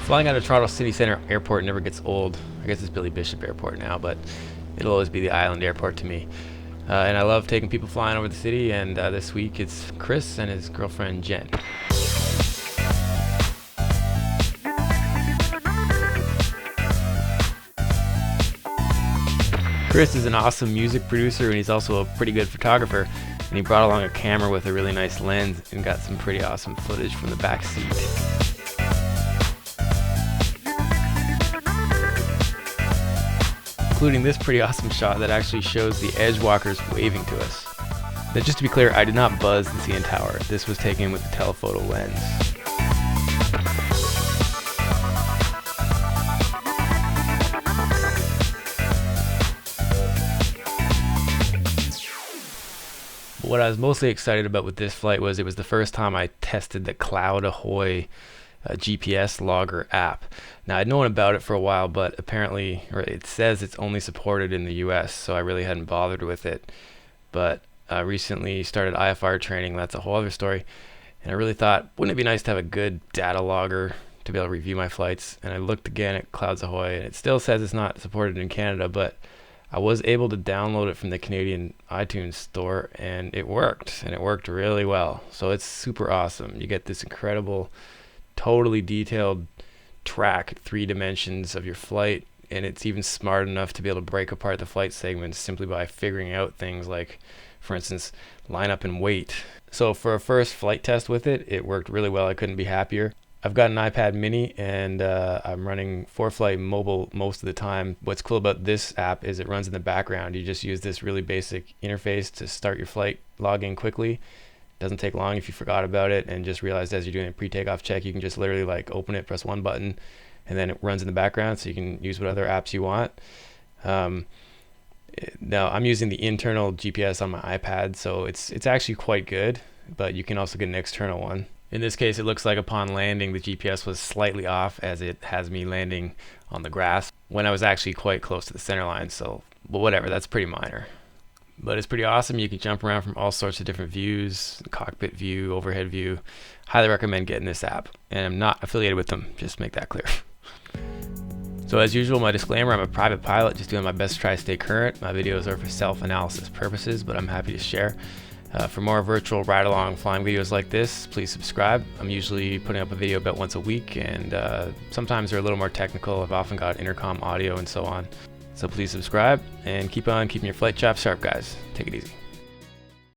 Flying out of Toronto City Centre Airport never gets old. I guess it's Billy Bishop Airport now, but it'll always be the island airport to me. And I love taking people flying over the city, and this week it's Chris and his girlfriend Jen. Chris is an awesome music producer, and he's also a pretty good photographer, and he brought along a camera with a really nice lens and got some pretty awesome footage from the back seat. Including this pretty awesome shot that actually shows the edge walkers waving to us. Now, just to be clear, I did not buzz the CN Tower. This was taken with the telephoto lens. But what I was mostly excited about with this flight was it was the first time I tested the CloudAhoy GPS logger app. Now, I'd known about it for a while, but apparently, or it says it's only supported in the US, so I really hadn't bothered with it. But I recently started IFR training. That's a whole other story. And I really thought, wouldn't it be nice to have a good data logger to be able to review my flights? And I looked again at CloudAhoy, and it still says it's not supported in Canada, but I was able to download it from the Canadian iTunes store, and it worked really well. So it's super awesome. You get this incredible, totally detailed track, 3 dimensions of your flight, and it's even smart enough to be able to break apart the flight segments simply by figuring out things like, for instance, line up and wait. So for a first flight test with it, it worked really well. I couldn't be happier. I've got an iPad mini, and I'm running ForeFlight mobile most of the time. What's cool about this app is it runs in the background. You just use this really basic interface to start your flight, log in quickly. Doesn't take long if you forgot about it and just realized as you're doing a pre-takeoff check, you can just literally like open it, press one button, and then it runs in the background, so you can use what other apps you want. Now I'm using the internal GPS on my iPad, so it's actually quite good, but you can also get an external one. In this case, it looks like upon landing, the GPS was slightly off, as it has me landing on the grass when I was actually quite close to the center line. So, but whatever, that's pretty minor. But it's pretty awesome. You can jump around from all sorts of different views, cockpit view, overhead view. Highly recommend getting this app. And I'm not affiliated with them, just to make that clear. So as usual, my disclaimer, I'm a private pilot, just doing my best to try to stay current. My videos are for self-analysis purposes, but I'm happy to share. For more virtual ride-along flying videos like this, please subscribe. I'm usually putting up a video about once a week, and sometimes they're a little more technical. I've often got intercom audio and so on. So please subscribe and keep on keeping your flight chops sharp, guys. Take it easy.